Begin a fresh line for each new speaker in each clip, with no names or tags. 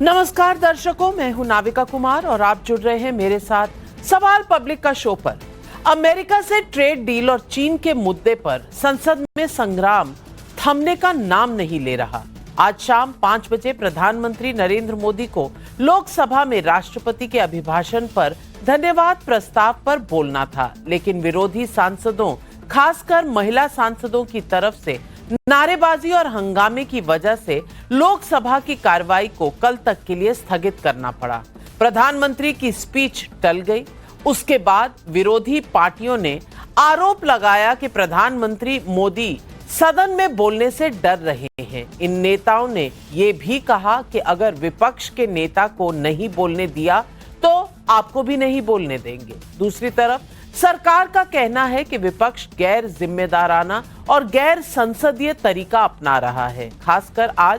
नमस्कार दर्शकों, मैं हूं नाविका कुमार और आप जुड़ रहे हैं मेरे साथ सवाल पब्लिक का शो पर। अमेरिका से ट्रेड डील और चीन के मुद्दे पर संसद में संग्राम थमने का नाम नहीं ले रहा। आज शाम 5 बजे प्रधानमंत्री नरेंद्र मोदी को लोकसभा में राष्ट्रपति के अभिभाषण पर धन्यवाद प्रस्ताव पर बोलना था, लेकिन विरोधी सांसदों, खासकर महिला सांसदों की तरफ से नारेबाजी और हंगामे की वजह से लोकसभा की कार्रवाई को कल तक के लिए स्थगित करना पड़ा। प्रधानमंत्री की स्पीच टल गई। उसके बाद विरोधी पार्टियों ने आरोप लगाया कि प्रधानमंत्री मोदी सदन में बोलने से डर रहे हैं। इन नेताओं ने ये भी कहा कि अगर विपक्ष के नेता को नहीं बोलने दिया तो आपको भी नहीं बोलने देंगे। दूसरी तरफ सरकार का कहना है कि विपक्ष गैर जिम्मेदाराना और गैर संसदीय तरीका अपना रहा है। खासकर आज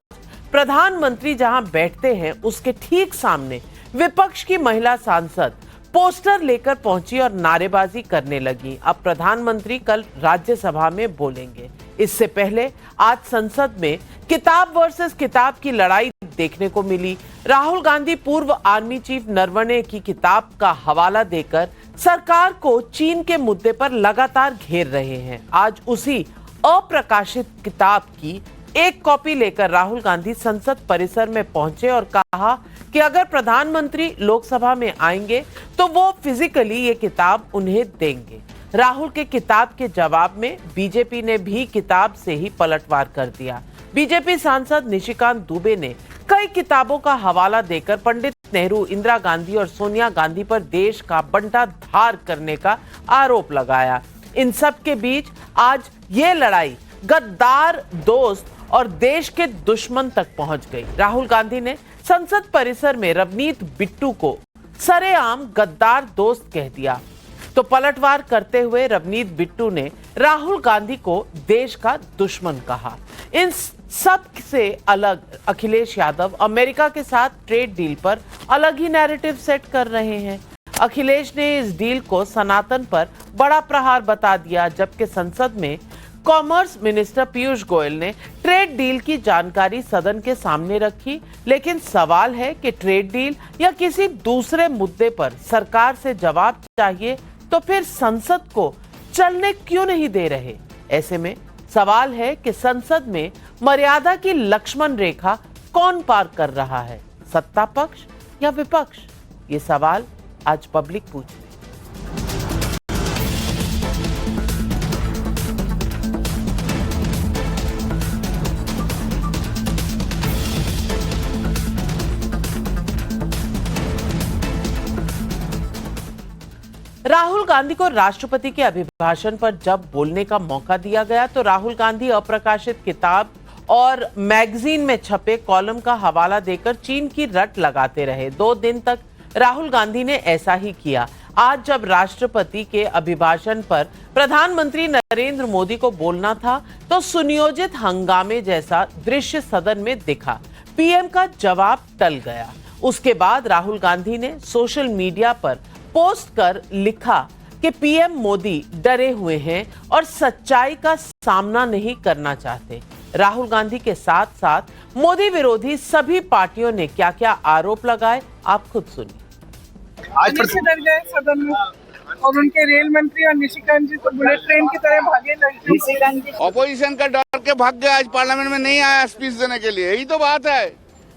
प्रधानमंत्री जहां बैठते हैं उसके ठीक सामने विपक्ष की महिला सांसद पोस्टर लेकर पहुंची और नारेबाजी करने लगी। अब प्रधानमंत्री कल राज्यसभा में बोलेंगे। इससे पहले आज संसद में किताब वर्सेस किताब की लड़ाई देखने को मिली। राहुल गांधी पूर्व आर्मी चीफ नरवणे की किताब का हवाला देकर सरकार को चीन के मुद्दे पर लगातार घेर रहे हैं। आज उसी अप्रकाशित किताब की एक कॉपी लेकर राहुल गांधी संसद परिसर में पहुंचे और कहा कि अगर प्रधानमंत्री लोकसभा में आएंगे तो वो फिजिकली ये किताब उन्हें देंगे। राहुल के किताब के जवाब में बीजेपी ने भी किताब से ही पलटवार कर दिया। बीजेपी सांसद निशिकांत दुबे ने कई किताबों का हवाला देकर पंडित नेहरू, इंदिरा गांधी और सोनिया गांधी पर देश का बंटाधार करने का आरोप लगाया। इन सब के बीच आज ये लड़ाई गद्दार दोस्त और देश के दुश्मन तक पहुंच गई। राहुल गांधी ने संसद परिसर में रवनीत बिट्टू को सरेआम गद्दार दोस्त कह दिया, तो पलटवार करते हुए रवनीत बिट्टू ने राहुल गांधी को देश का दुश्मन कहा। इन सब से अलग अखिलेश यादव अमेरिका के साथ ट्रेड डील पर अलग ही नैरेटिव सेट कर रहे हैं। अखिलेश ने इस डील को सनातन पर बड़ा प्रहार बता दिया, जबकि संसद में कॉमर्स मिनिस्टर पीयूष गोयल ने ट्रेड डील की जानकारी सदन के सामने रखी। लेकिन सवाल है कि ट्रेड डील या किसी दूसरे मुद्दे पर सरकार से जवाब चाहिए तो फिर संसद को चलने क्यों नहीं दे रहे। ऐसे में सवाल है कि संसद में मर्यादा की लक्ष्मण रेखा कौन पार कर रहा है, सत्ता पक्ष या विपक्ष? ये सवाल आज पब्लिक पूछ रही है। राहुल गांधी को राष्ट्रपति के अभिभाषण पर जब बोलने का मौका दिया गया तो राहुल गांधी अप्रकाशित किताब और मैगजीन में छपे कॉलम का हवाला देकर चीन की रट लगाते रहे। 2 दिन तक राहुल गांधी ने ऐसा ही किया। आज जब राष्ट्रपति के अभिभाषण पर प्रधानमंत्री नरेंद्र मोदी को बोलना था तो सुनियोजित हंगामे जैसा दृश्य सदन में दिखा। पीएम का जवाब टल गया। उसके बाद राहुल गांधी ने सोशल मीडिया पर पोस्ट कर लिखा कि पीएम मोदी डरे हुए हैं और सच्चाई का सामना नहीं करना चाहते। राहुल गांधी के साथ साथ मोदी विरोधी सभी पार्टियों ने क्या क्या आरोप लगाए, आप खुद सुनिए।
आज से डर गए सदन में और उनके रेल मंत्री और निशिकांत जी तो बुलेट ट्रेन की तरह भागे लगे।
ऑपोजिशन का डर के भाग गया, आज पार्लियामेंट में नहीं आया स्पीच देने के लिए। यही तो बात है,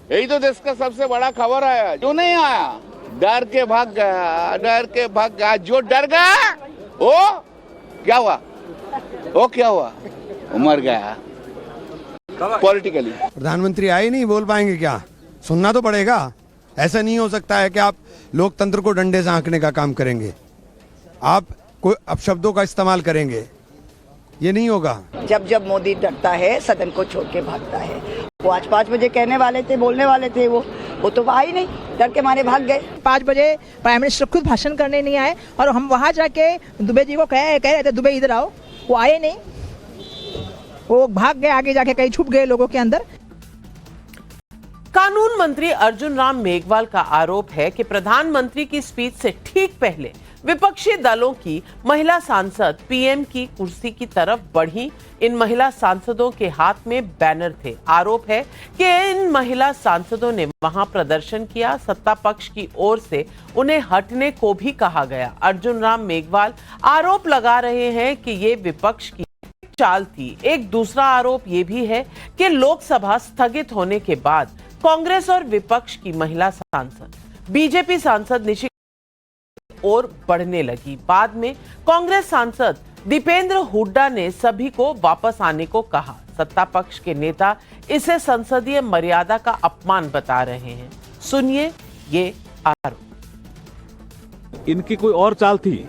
यही तो देश का सबसे बड़ा खबर है। जो नहीं आया डर के भाग गया, डर के भाग गया। जो डर गया वो क्या हुआ, वो क्या हुआ, मर गया पॉलिटिकली।
प्रधानमंत्री आए नहीं, बोल पाएंगे क्या? सुनना तो पड़ेगा। ऐसा नहीं हो सकता है कि आप लोकतंत्र को डंडे से हाँकने का काम करेंगे, आप कोई अपशब्दों का इस्तेमाल करेंगे, ये नहीं होगा।
जब जब मोदी डरता है सदन को छोड़ के भागता है। वो आज 5 बजे कहने वाले थे, बोलने वाले थे, वो तो आई नहीं, डर के मारे भाग गए।
5 बजे प्राइम मिनिस्टर खुद भाषण करने नहीं आए और हम वहां जाके दुबे जी को कह रहे थे दुबे इधर आओ, वो आए नहीं, वो भाग गए, आगे जाके कहीं छुप गए लोगों के अंदर।
कानून मंत्री अर्जुन राम मेघवाल का आरोप है कि प्रधानमंत्री की स्पीच से ठीक पहले विपक्षी दलों की महिला सांसद पीएम की कुर्सी की तरफ बढ़ी। इन महिला सांसदों के हाथ में बैनर थे। आरोप है कि इन महिला सांसदों ने वहां प्रदर्शन किया। सत्ता पक्ष की ओर से उन्हें हटने को भी कहा गया। अर्जुन राम मेघवाल आरोप लगा रहे हैं कि ये विपक्ष की चाल थी। एक दूसरा आरोप ये भी है कि लोकसभा स्थगित होने के बाद कांग्रेस और विपक्ष की महिला सांसद बीजेपी सांसद निशिकांत और बढ़ने लगी। बाद में कांग्रेस सांसद दीपेंद्र हुड्डा ने सभी को वापस आने को कहा। सत्ता पक्ष के नेता इसे संसदीय मर्यादा का अपमान बता रहे हैं। सुनिए ये आरोप।
इनकी कोई और चाल थी।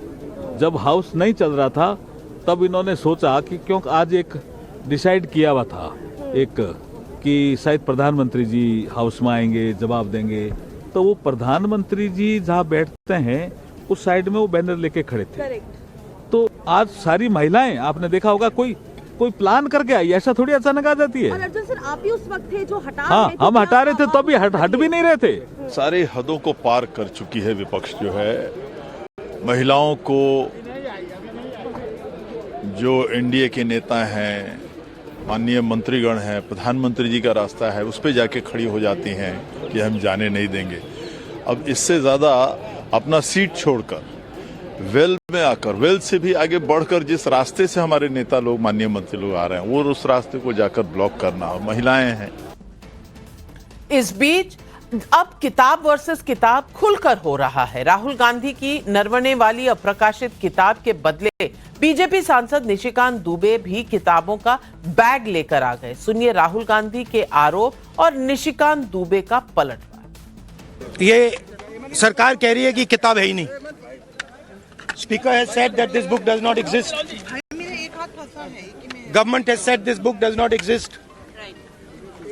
जब हाउस नहीं चल रहा था तब इन्होंने सोचा कि क्योंकि आज एक डिसाइड किया हुआ था एक कि शायद प्रधानमंत्री जी हाउस में आएंगे, जवाब देंगे, तो वो प्रधानमंत्री जी जहाँ बैठते हैं उस साइड में वो बैनर लेके खड़े थे। तो आज सारी महिलाएं, आपने देखा होगा, कोई प्लान करके आई, ऐसा थोड़ी अचानक आ जाती है।
और अर्जुन सर, आप ही उस वक्त थे जो हटा
हाँ,
रहे थे,
हम हटा रहे थे तो अभी हट भी नहीं रहे थे।
सारे हदों को पार कर चुकी है विपक्ष जो है। महिलाओं को जो एनडीए के नेता हैं, माननीय मंत्रीगण हैं, प्रधानमंत्री जी का रास्ता है, उस पे जाके खड़ी हो जाती हैं कि हम जाने नहीं देंगे। अब इससे ज्यादा अपना सीट छोड़कर वेल में आकर, वेल से भी आगे बढ़कर जिस रास्ते से हमारे नेता लोग, माननीय मंत्री लोग आ रहे हैं, वो उस रास्ते को जाकर ब्लॉक करना, और महिलाएं हैं।
इस बीच अब किताब वर्सेस किताब खुलकर हो रहा है। राहुल गांधी की नरवने वाली अप्रकाशित किताब के बदले बीजेपी सांसद निशिकांत दुबे भी किताबों का बैग लेकर आ गए। सुनिए राहुल गांधी के आरोप और निशिकांत दुबे का पलटवार।
ये सरकार कह रही है कि किताब है ही नहीं। Speaker has said that this book does not exist. Government has said this book does not exist.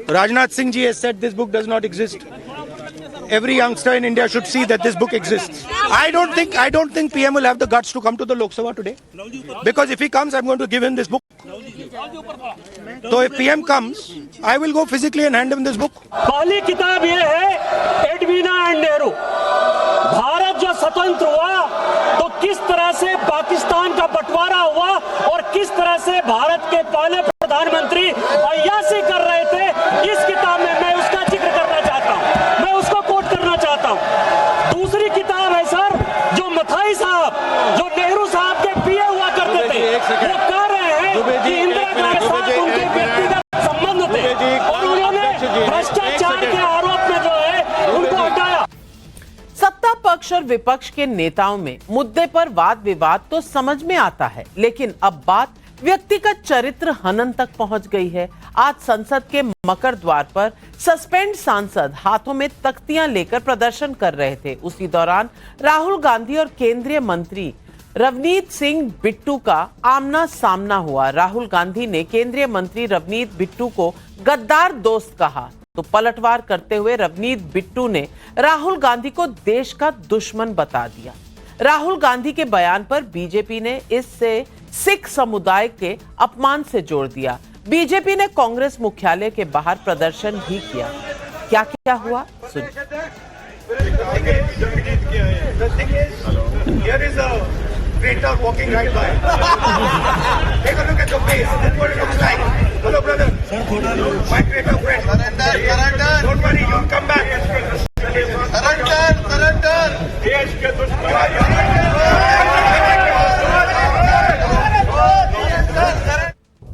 Rajnath Singh ji has said this book does not exist. Every youngster in India should see that this book exists. I don't think PM will have the guts to come to the Lok Sabha today. Because if he comes, I'm going to give him this book. So if PM comes, I will go physically and hand him this book.
पहली किताब ये है Edwina and Nehru. Bharat जो स्वतंत्र हुआ तो किस तरह से पाकिस्तान का बंटवारा हुआ और किस तरह से भारत के पहले प्रधानमंत्री अय्याशी कर रहे थे। इस किताब में मैं उसका जिक्र करना चाहता हूँ, मैं उसको कोट करना चाहता हूँ। दूसरी किताब है सर, जो मथाई साहब, जो नेहरू साहब के पीए हुआ करते थे, वो कह रहे हैं कि इंदिरा गांधी के साथ उनके व्यक्तिगत संबंध थे और उन्होंने भ्रष्टाचार के आरोप में जो है उनको हटाया।
सत्ता पक्ष और विपक्ष के नेताओं में मुद्दे पर वाद विवाद तो समझ में आता है, लेकिन अब बात व्यक्तिगत चरित्र हनन तक पहुंच गई है। आज संसद के मकर द्वार पर सस्पेंड सांसद हाथों में तख्तियां लेकर प्रदर्शन कर रहे थे। उसी दौरान राहुल गांधी और केंद्रीय मंत्री रवनीत सिंह बिट्टू का आमना सामना हुआ। राहुल गांधी ने केंद्रीय मंत्री रवनीत बिट्टू को गद्दार दोस्त कहा, तो पलटवार करते हुए रवनीत बिट्टू ने राहुल गांधी को देश का दुश्मन बता दिया। राहुल गांधी के बयान पर बीजेपी ने इससे सिख समुदाय के अपमान से जोड़ दिया। बीजेपी ने कांग्रेस मुख्यालय के बाहर प्रदर्शन भी किया। क्या क्या हुआ सुनिए।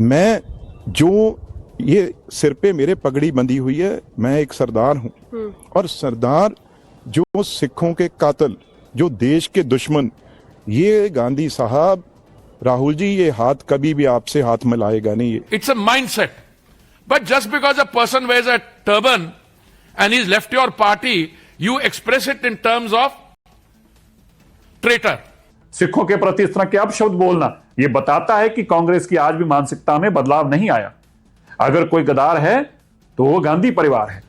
मैं जो ये सिर पे मेरे पगड़ी बंधी हुई है, मैं एक सरदार हूं, और सरदार जो सिखों के कातिल, जो देश के दुश्मन, ये गांधी साहब, राहुल जी, ये हाथ कभी भी आपसे हाथ मिलाएगा नहीं।
It's a mindset, but just because a person wears a turban and is left your party, you express it in terms of traitor.
सिखों के प्रति इस तरह के अपशब्द बोलना, यह बताता है कि कांग्रेस की आज भी मानसिकता में बदलाव नहीं आया। अगर कोई गद्दार है तो वो गांधी परिवार है।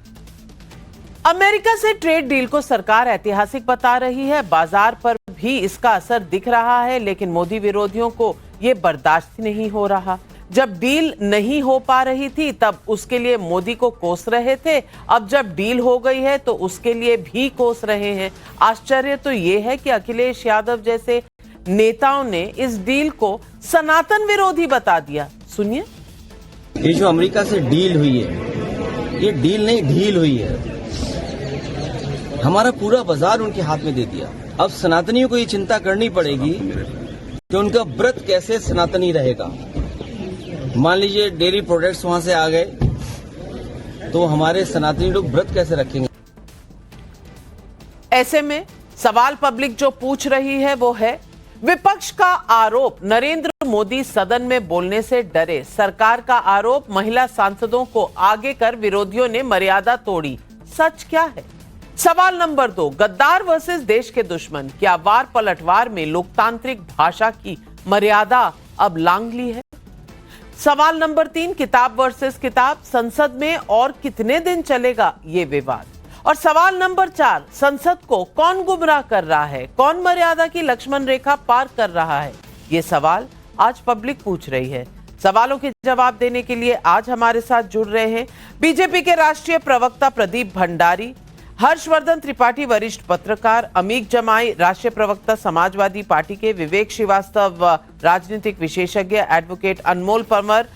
अमेरिका से ट्रेड डील को सरकार ऐतिहासिक बता रही है। बाजार पर भी इसका असर दिख रहा है, लेकिन मोदी विरोधियों को यह बर्दाश्त नहीं हो रहा। जब डील नहीं हो पा रही थी तब उसके लिए मोदी को कोस रहे थे, अब जब डील हो गई है तो उसके लिए भी कोस रहे हैं। आश्चर्य तो ये है कि अखिलेश यादव जैसे नेताओं ने इस डील को सनातन विरोधी बता दिया। सुनिए।
ये जो अमेरिका से डील हुई है, ये डील नहीं ढील हुई है। हमारा पूरा बाजार उनके हाथ में दे दिया। अब सनातनियों को ये चिंता करनी पड़ेगी कि उनका व्रत कैसे सनातनी रहेगा। मान लीजिए डेयरी प्रोडक्ट्स वहां से आ गए तो हमारे सनातनी लोग व्रत कैसे रखेंगे।
ऐसे में सवाल पब्लिक जो पूछ रही है वो है, विपक्ष का आरोप नरेंद्र मोदी सदन में बोलने से डरे, सरकार का आरोप महिला सांसदों को आगे कर विरोधियों ने मर्यादा तोड़ी, सच क्या है? सवाल नंबर 2, गद्दार वर्सेस देश के दुश्मन, क्या वार पलटवार में लोकतांत्रिक भाषा की मर्यादा अब लांघ ली है? सवाल नंबर 3, किताब वर्सेस किताब, संसद में और कितने दिन चलेगा ये विवाद? और सवाल नंबर 4, संसद को कौन गुमराह कर रहा है, कौन मर्यादा की लक्ष्मण रेखा पार कर रहा है? ये सवाल आज पब्लिक पूछ रही है। सवालों के जवाब देने के लिए आज हमारे साथ जुड़ रहे हैं बीजेपी के राष्ट्रीय प्रवक्ता प्रदीप भंडारी, हर्षवर्धन त्रिपाठी वरिष्ठ पत्रकार, अमीक जमाई राष्ट्रीय प्रवक्ता समाजवादी पार्टी के, विवेक श्रीवास्तव राजनीतिक विशेषज्ञ, एडवोकेट अनमोल परमार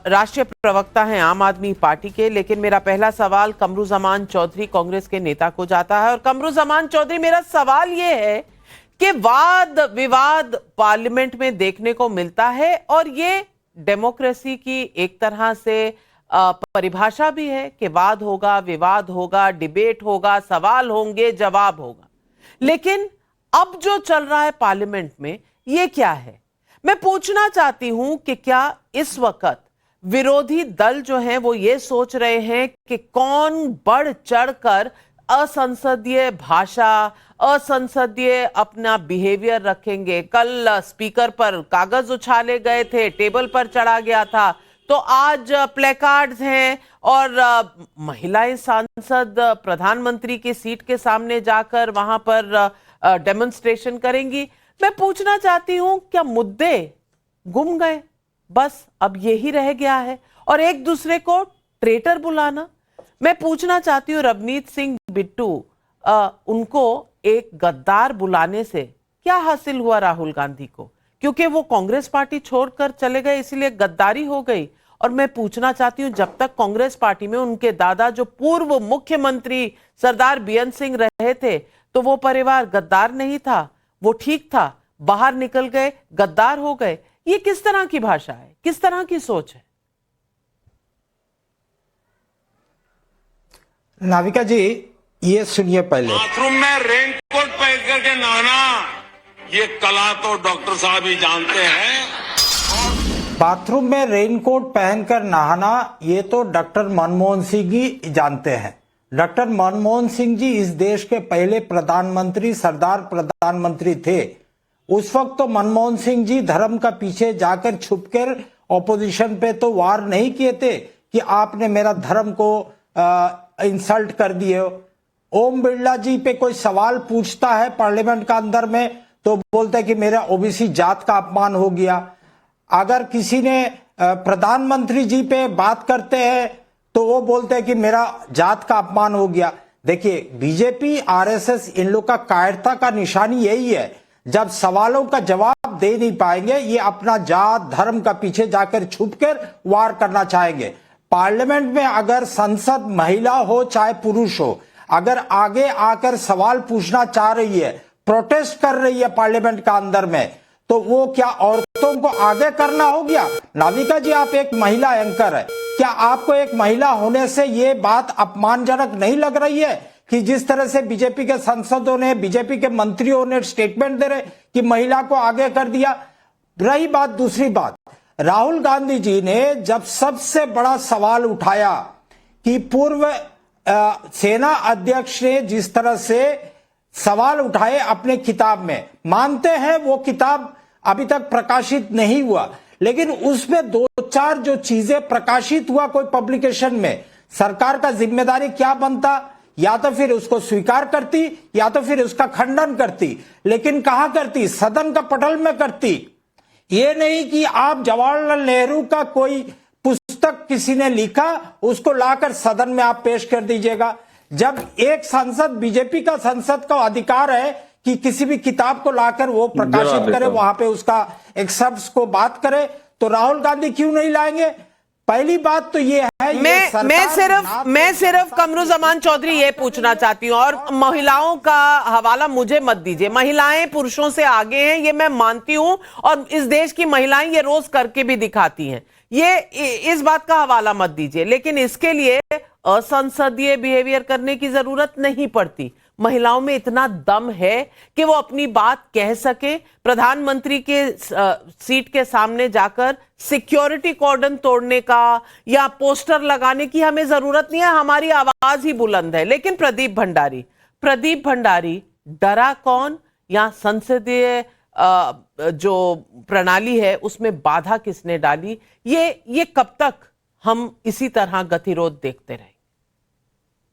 राष्ट्रीय प्रवक्ता हैं आम आदमी पार्टी के। लेकिन मेरा पहला सवाल कमरुज़मान चौधरी कांग्रेस के नेता को जाता है। और कमरुज़मान चौधरी, मेरा सवाल ये है कि वाद विवाद पार्लियामेंट में देखने को मिलता है और ये डेमोक्रेसी की एक तरह से परिभाषा भी है कि वाद होगा, विवाद होगा, डिबेट होगा, सवाल होंगे, जवाब होगा। लेकिन अब जो चल रहा है पार्लियामेंट में ये क्या है? मैं पूछना चाहती हूं कि क्या इस वक्त विरोधी दल जो हैं वो ये सोच रहे हैं कि कौन बढ़ चढ़कर असंसदीय भाषा, असंसदीय अपना बिहेवियर रखेंगे? कल स्पीकर पर कागज उछाले गए थे, टेबल पर चढ़ा गया था, तो आज प्लेकार्ड्स हैं और महिलाएं सांसद प्रधानमंत्री की सीट के सामने जाकर वहां पर डेमोन्स्ट्रेशन करेंगी। मैं पूछना चाहती हूं, क्या मुद्दे गुम गए? बस अब यही रह गया है और एक दूसरे को ट्रेटर बुलाना। मैं पूछना चाहती हूं रवनीत सिंह बिट्टू, उनको एक गद्दार बुलाने से क्या हासिल हुआ राहुल गांधी को? क्योंकि वो कांग्रेस पार्टी छोड़कर चले गए इसलिए गद्दारी हो गई। और मैं पूछना चाहती हूं, जब तक कांग्रेस पार्टी में उनके दादा जो पूर्व मुख्यमंत्री सरदार बीएन सिंह रहे थे तो वो परिवार गद्दार नहीं था, वो ठीक था, बाहर निकल गए, गद्दार हो गए। ये किस तरह की भाषा है, किस तरह की सोच है?
नाविका जी, ये सुनिए पहले।
बाथरूम में रेनकोट पहन करके नहाना, ये कला तो डॉक्टर साहब ही जानते हैं।
बाथरूम में रेनकोट पहनकर नहाना, ये तो डॉक्टर मनमोहन सिंह जी जानते हैं। डॉक्टर मनमोहन सिंह जी इस देश के पहले प्रधानमंत्री, सरदार प्रधानमंत्री थे। उस वक्त तो मनमोहन सिंह जी धर्म का पीछे जाकर छुपकर ऑपोजिशन पे तो वार नहीं किए थे कि आपने मेरा धर्म को इंसल्ट कर दिए हो। ओम बिरला जी पे कोई सवाल पूछता है पार्लियामेंट का अंदर में तो बोलते हैं कि मेरा ओबीसी जात का अपमान हो गया। अगर किसी ने प्रधानमंत्री जी पे बात करते हैं तो वो बोलते हैं कि मेरा जात का अपमान हो गया। देखिए, बीजेपी, आरएसएस, इन लोग का कायरता का निशानी यही है। जब सवालों का जवाब दे नहीं पाएंगे, ये अपना जात धर्म का पीछे जाकर छुपकर वार करना चाहेंगे। पार्लियामेंट में अगर संसद महिला हो चाहे पुरुष हो, अगर आगे आकर सवाल पूछना चाह रही है, प्रोटेस्ट कर रही है पार्लियामेंट का अंदर में, तो वो क्या औरतों को आगे करना हो गया? नाविका जी, आप एक महिला एंकर है, क्या आपको एक महिला होने से ये बात अपमानजनक नहीं लग रही है कि जिस तरह से बीजेपी के सांसदों ने, बीजेपी के मंत्रियों ने स्टेटमेंट दे रहे कि महिला को आगे कर दिया? रही बात दूसरी बात, राहुल गांधी जी ने जब सबसे बड़ा सवाल उठाया कि पूर्व सेना अध्यक्ष ने जिस तरह से सवाल उठाए अपने किताब में, मानते हैं वो किताब अभी तक प्रकाशित नहीं हुआ, लेकिन उसमें दो चार जो चीजें प्रकाशित हुआ कोई पब्लिकेशन में, सरकार का जिम्मेदारी क्या बनता? या तो फिर उसको स्वीकार करती या तो फिर उसका खंडन करती, लेकिन कहां करती? सदन का पटल में करती। ये नहीं कि आप जवाहरलाल नेहरू का कोई पुस्तक किसी ने लिखा उसको लाकर सदन में आप पेश कर दीजिएगा। जब एक सांसद, बीजेपी का सांसद का अधिकार है कि किसी भी किताब को लाकर वो प्रकाशित करे, वहां पे उसका एक्सर्प्ट्स को बात करे, तो राहुल गांधी क्यों नहीं लाएंगे? पहली बात तो ये है,
मैं सिर्फ कमरुज़मान चौधरी ये पूछना चाहती हूँ, और महिलाओं का हवाला मुझे मत दीजिए। महिलाएं पुरुषों से आगे हैं, ये मैं मानती हूँ, और इस देश की महिलाएं ये रोज करके भी दिखाती हैं, ये इस बात का हवाला मत दीजिए। लेकिन इसके लिए असंसदीय बिहेवियर करने की जरूरत नहीं पड़ती। महिलाओं में इतना दम है कि वो अपनी बात कह सके। प्रधानमंत्री के सीट के सामने जाकर सिक्योरिटी कॉर्डन तोड़ने का या पोस्टर लगाने की हमें जरूरत नहीं है, हमारी आवाज ही बुलंद है। लेकिन प्रदीप भंडारी डरा कौन, या संसदीय जो प्रणाली है उसमें बाधा किसने डाली? ये कब तक हम इसी तरह गतिरोध देखते रहे?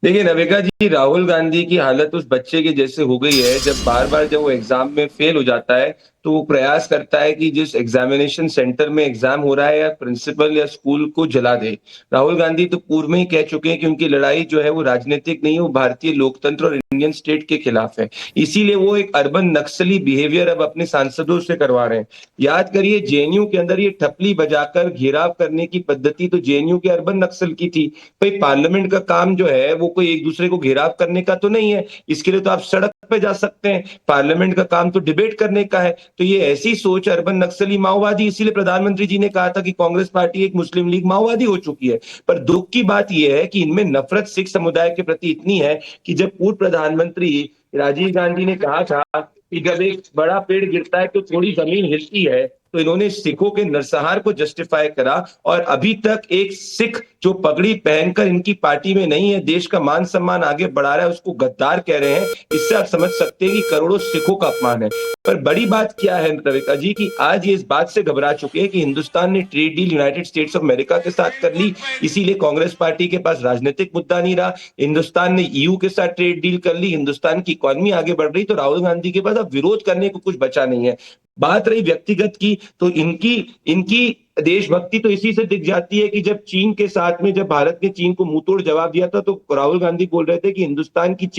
देखिए नविका जी, राहुल गांधी की हालत उस बच्चे के जैसे हो गई है, जब बार बार जब वो एग्जाम में फेल हो जाता है तो वो प्रयास करता है कि जिस एग्जामिनेशन सेंटर में एग्जाम हो रहा है या प्रिंसिपल या स्कूल को जला दे। राहुल गांधी तो पूर्व में ही कह चुके हैं कि उनकी लड़ाई जो है वो राजनीतिक नहीं है, वो भारतीय लोकतंत्र और इंडियन स्टेट के खिलाफ है। इसीलिए वो एक अर्बन नक्सली बिहेवियर अब अपने सांसदों से करवा रहे हैं। याद करिए, जेएनयू के अंदर ये ठपली बजाकर घेराव करने की पद्धति तो जेएनयू के अर्बन नक्सल की थी। भाई पार्लियामेंट का काम जो है वो कोई एक दूसरे को घेराव करने का तो नहीं है, इसके लिए तो आप सड़क पे जा सकते हैं। पार्लियामेंट का काम तो डिबेट करने का है। तो ये ऐसी सोच अर्बन नक्सली माओवादी, इसीलिए प्रधानमंत्री जी ने कहा था कि कांग्रेस पार्टी एक मुस्लिम लीग माओवादी हो चुकी है। पर दुख की बात यह है कि इनमें नफरत सिख समुदाय के प्रति इतनी है कि जब पूर्व प्रधानमंत्री राजीव गांधी ने कहा था कि जब एक बड़ा पेड़ गिरता है तो थोड़ी जमीन हिलती है, तो इन्होंने सिखों के नरसंहार को जस्टिफाई करा। और अभी तक एक सिख जो पगड़ी पहनकर इनकी पार्टी में नहीं है, देश का मान सम्मान आगे बढ़ा रहा है, उसको गद्दार कह रहे हैं। इससे आप समझ सकते हैं कि करोड़ों सिखों का अपमान है। पर बड़ी बात क्या है रविका जी, कि आज ये इस बात से घबरा चुके हैं कि हिंदुस्तान ने trade deal United states of America के साथ कर ली, इसीलिए कांग्रेस पार्टी के पास राजनीतिक मुद्दा नहीं रहा। हिंदुस्तान ने ईयू के साथ ट्रेड डील कर ली, हिंदुस्तान की इकोनॉमी आगे बढ़ रही, तो राहुल गांधी के पास अब विरोध करने को कुछ बचा नहीं है। बात रही व्यक्तिगत की, तो इनकी देशभक्ति तो इसी से दिख जाती है कि जब चीन के साथ में, जब भारत ने चीन को मुंहतोड़ जवाब दिया था, तो राहुल गांधी बोल रहे थे कि हिंदुस्तान की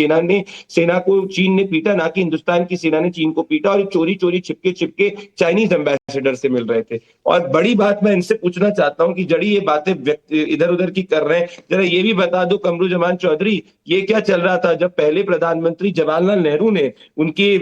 सेना को चीन ने पीटा, ना कि हिंदुस्तान की सेना ने चीन को पीटा। और चोरी चोरी छिपके चाइनीज एम्बेसडर से मिल रहे थे। और बड़ी बात मैं इनसे पूछना चाहता हूं कि जड़ी ये बातें इधर उधर की कर रहे हैं, जरा ये भी बता दो कमरुज़मान चौधरी, ये क्या चल रहा था जब पहले प्रधानमंत्री जवाहरलाल नेहरू ने उनकी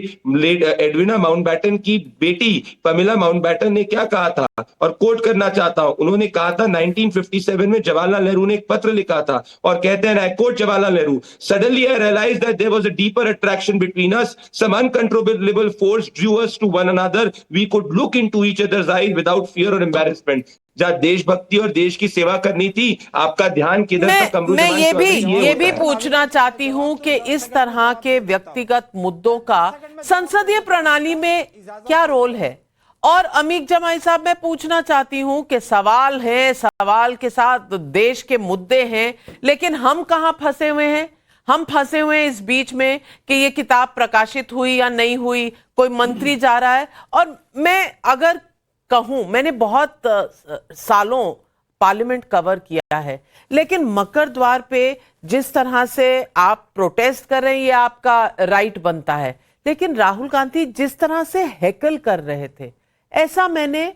एडविना माउंटबैटन की बेटी पमेला माउंटबैटन ने क्या कहा था, और कोट करना चाहता हूं, उन्होंने कहा था 1957 में जवाहरलाल नेहरू ने एक पत्र लिखा था और कहते हैं, I quote Jawaharlal Nehru, suddenly I realized that there was a deeper attraction between us, some uncontrollable force drew us to one another, we could look into each other's eyes without fear और एम्बैरेसमेंट। जहां देशभक्ति और देश की सेवा करनी थी, आपका ध्यान किधर था?
मैं ये भी पूछना चाहती हूं कि इस तरह के व्यक्तिगत मुद्दों का संसदीय प्रणाली में क्या रोल है? और अमीक जमाई साहब, मैं पूछना चाहती हूं कि सवाल है, सवाल के साथ देश के मुद्दे हैं, लेकिन हम कहां फंसे हुए हैं? हम फंसे हुए हैं इस बीच में कि ये किताब प्रकाशित हुई या नहीं हुई, कोई मंत्री जा रहा है। और मैं अगर कहूं, मैंने बहुत सालों पार्लियामेंट कवर किया है, लेकिन मकर द्वार पे जिस तरह से आप प्रोटेस्ट कर रहे हैं, ये आपका राइट बनता है, लेकिन राहुल गांधी जिस तरह से हैकल कर रहे थे, ऐसा मैंने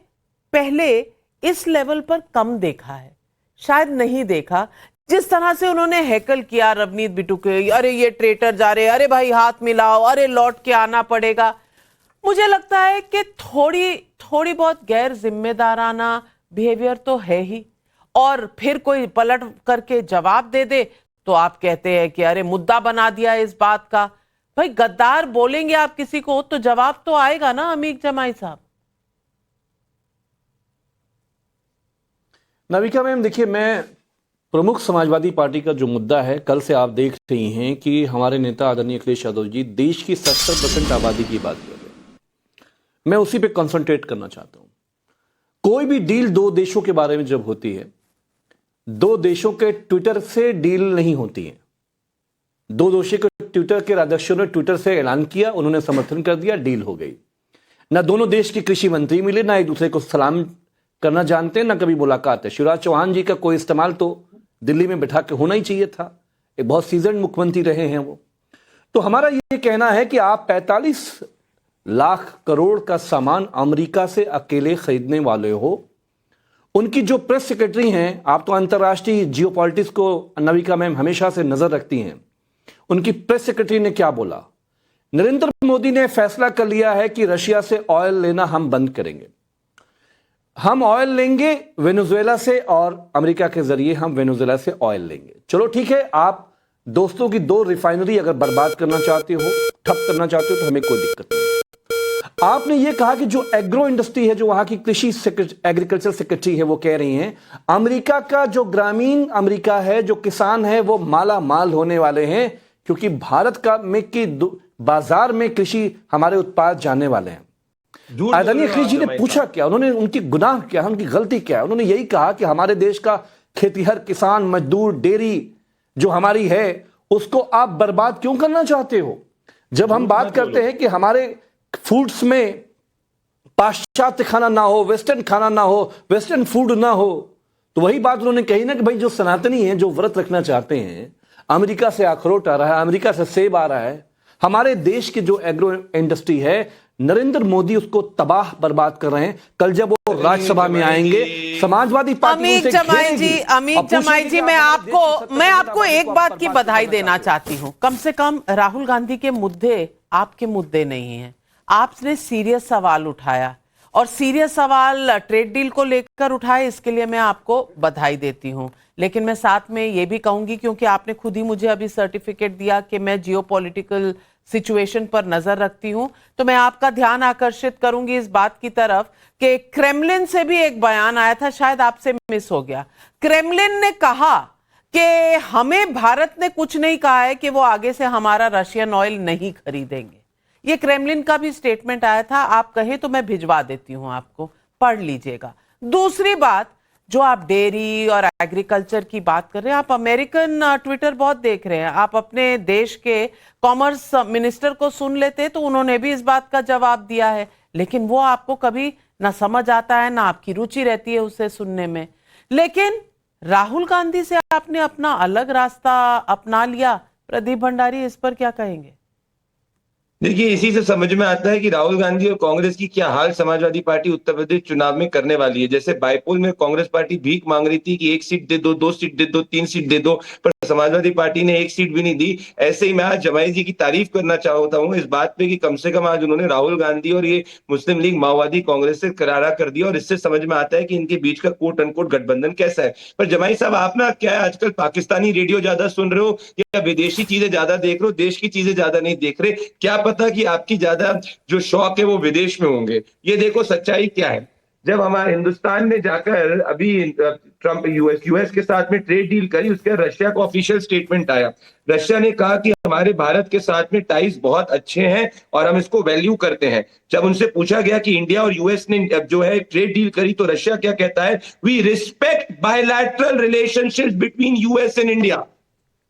पहले इस लेवल पर कम देखा है, शायद नहीं देखा। जिस तरह से उन्होंने हैकल किया रवनीत बिट्टू के, अरे ये ट्रेटर जा रहे, अरे भाई हाथ मिलाओ, अरे लौट के आना पड़ेगा। मुझे लगता है कि थोड़ी बहुत गैर जिम्मेदाराना बिहेवियर तो है ही, और फिर कोई पलट करके जवाब दे दे तो आप कहते हैं कि अरे मुद्दा बना दिया इस बात का। भाई गद्दार बोलेंगे आप किसी को तो जवाब तो आएगा ना, अमीक जमाई साहब।
नविका मैम, देखिए, मैं प्रमुख समाजवादी पार्टी का जो मुद्दा है, कल से आप देख रही हैं कि हमारे नेता आदरणीय अखिलेश यादव जी देश की 70% आबादी की बात कर रहे हैं। मैं उसी पे कंसंट्रेट करना चाहता हूं। कोई भी डील दो देशों के बारे में जब होती है, दो देशों के ट्विटर से डील नहीं होती है। दो देशों के ट्विटर के अध्यक्षों ने ट्विटर से ऐलान किया, उन्होंने समर्थन कर दिया, डील हो गई। ना दोनों देश के कृषि मंत्री मिले, ना एक दूसरे को सलाम करना जानते हैं, ना कभी मुलाकात है। शिवराज चौहान जी का कोई इस्तेमाल तो दिल्ली में बिठा के होना ही चाहिए था, एक बहुत सीजन मुख्यमंत्री रहे हैं वो। तो हमारा ये कहना है कि आप 45 लाख करोड़ का सामान अमेरिका से अकेले खरीदने वाले हो। उनकी जो प्रेस सेक्रेटरी हैं, आप तो अंतर्राष्ट्रीय जियोपॉलिटिक्स को नविका मैम हमेशा से नजर रखती हैं, उनकी प्रेस सेक्रेटरी ने क्या बोला? नरेंद्र मोदी ने फैसला कर लिया है कि रशिया से ऑयल लेना हम बंद करेंगे। हम ऑयल लेंगे वेनेजुएला से और अमेरिका के जरिए हम वेनेजुएला से ऑयल लेंगे। चलो ठीक है, आप दोस्तों की 2 रिफाइनरी अगर बर्बाद करना चाहते हो, ठप करना चाहते हो, तो हमें कोई दिक्कत नहीं। आपने ये कहा कि जो एग्रो इंडस्ट्री है, जो वहां की कृषि एग्रीकल्चर सेक्रेटरी है, वो कह रही हैं अमेरिका का जो ग्रामीण अमेरिका है, जो किसान है, वो माला माल होने वाले हैं, क्योंकि भारत का में की बाजार में कृषि हमारे उत्पाद जाने वाले हैं। आदरणीय अखिलेश जी ने पूछा क्या, उन्होंने उनकी गुनाह क्या है, उनकी गलती क्या है? उन्होंने यही कहा कि हमारे देश का खेतीहर, किसान, मजदूर, डेयरी जो हमारी है, उसको आप बर्बाद क्यों करना चाहते हो? जब हम बात करते हैं कि हमारे फूड्स में पाश्चात्य खाना ना हो, वेस्टर्न खाना ना हो, वेस्टर्न फूड ना हो, तो वही बात उन्होंने कही ना कि भाई जो सनातनी हैं, जो व्रत रखना चाहते हैं, अमेरिका से अखरोट आ रहा है, अमेरिका से सेब आ रहा है, हमारे देश की जो एग्रो इंडस्ट्री है, नरेंद्र मोदी उसको तबाह बर्बाद कर रहे हैं। कल जब वो राज्यसभा में आएंगे, समाजवादी पार्टी
अमित जमाई जी, मैं आपको एक बात की बधाई देना चाहती हूं। कम से कम राहुल गांधी के मुद्दे आपके मुद्दे नहीं हैं। आपने सीरियस सवाल उठाया, और सीरियस सवाल ट्रेड डील को लेकर उठाए, इसके लिए मैं आपको बधाई देती हूं। लेकिन मैं साथ में ये भी कहूंगी, क्योंकि आपने खुद ही मुझे अभी सर्टिफिकेट दिया कि मैं जियोपॉलिटिकल सिचुएशन पर नजर रखती हूं, तो मैं आपका ध्यान आकर्षित करूंगी इस बात की तरफ कि क्रेमलिन से भी एक बयान आया था, शायद आपसे मिस हो गया। क्रेमलिन ने कहा कि हमें भारत ने कुछ नहीं कहा है कि वो आगे से हमारा रशियन ऑयल नहीं खरीदेंगे। ये क्रेमलिन का भी स्टेटमेंट आया था। आप कहे तो मैं भिजवा देती हूं आपको, पढ़ लीजिएगा। दूसरी बात, जो आप डेयरी और एग्रीकल्चर की बात कर रहे हैं, आप अमेरिकन ट्विटर बहुत देख रहे हैं। आप अपने देश के कॉमर्स मिनिस्टर को सुन लेते तो उन्होंने भी इस बात का जवाब दिया है, लेकिन वो आपको कभी ना समझ आता है, ना आपकी रुचि रहती है उसे सुनने में। लेकिन राहुल गांधी से आपने अपना अलग रास्ता अपना लिया। प्रदीप भंडारी, इस पर क्या कहेंगे?
देखिए, इसी से समझ में आता है कि राहुल गांधी और कांग्रेस की क्या हाल समाजवादी पार्टी उत्तर प्रदेश चुनाव में करने वाली है। जैसे बाइपोल में कांग्रेस पार्टी भीख मांग रही थी कि 1 सीट दे दो, 2 सीट दे दो, 3 सीट दे दो, पर समाजवादी पार्टी ने 1 सीट भी नहीं दी। ऐसे ही मैं आज जमाई जी की तारीफ करना चाहता हूं इस बात पे कि कम से कम आज उन्होंने राहुल गांधी और ये मुस्लिम लीग माओवादी कांग्रेस से करारा कर दिया, और इससे समझ में आता है कि इनके बीच का कोट अनकोट गठबंधन कैसा है। पर जमाई साहब, आप ना क्या है, आजकल पाकिस्तानी रेडियो ज्यादा सुन रहे हो या विदेशी चीजें ज्यादा देख रहे हो, देश की चीजें ज्यादा नहीं देख रहे? क्या पता कि आपकी ज्यादा जो शौक है वो विदेश में होंगे। ये देखो सच्चाई क्या है। जब हमारे हिंदुस्तान ने जाकर अभी ट्रंप यूएस के साथ में ट्रेड डील करी, उसके बाद रशिया का ऑफिशियल स्टेटमेंट आया। रशिया ने कहा कि हमारे भारत के साथ में टाइज बहुत अच्छे हैं और हम इसको वैल्यू करते हैं। जब उनसे पूछा गया कि इंडिया और यूएस ने जो है ट्रेड डील करी, तो रशिया क्या कहता है? We respect bilateral relationships between US and India.